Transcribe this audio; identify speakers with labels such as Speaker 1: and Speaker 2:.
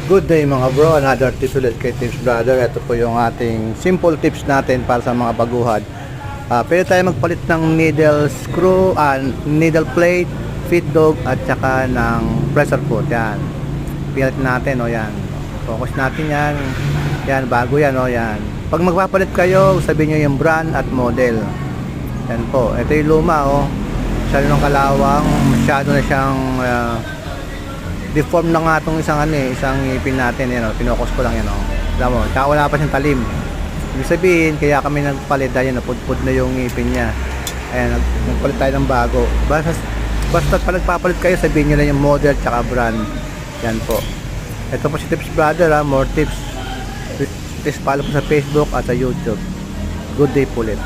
Speaker 1: Good day mga bro, another tips ulit kay Tips Brother. Ito po yung ating simple tips natin para sa mga baguhan. Pwede tayo magpalit ng needle screw, needle plate, feed dog at saka ng pressure foot. Yan. Pilit natin, o yan. Focus natin yan. Yan, bago yan, o yan. Pag magpapalit kayo, sabihin nyo yung brand at model. Yan po. Ito yung luma, o. Masyado ng kalawang, masyado na siyang deform na nga itong isang ngipin natin, yan o, pinokos ko lang yan o. Alam mo, tsaka wala pa siyang talim. Ibig sabihin, kaya kami nagpalit dahil napudpud na yung ngipin niya. Ayan, nagpalit tayo ng bago. Basta pa nagpapalit kayo, sabihin nyo lang yung model tsaka brand. Yan po. Ito po si Tips Brother, more tips. Please follow po sa Facebook at sa YouTube. Good day po ulit.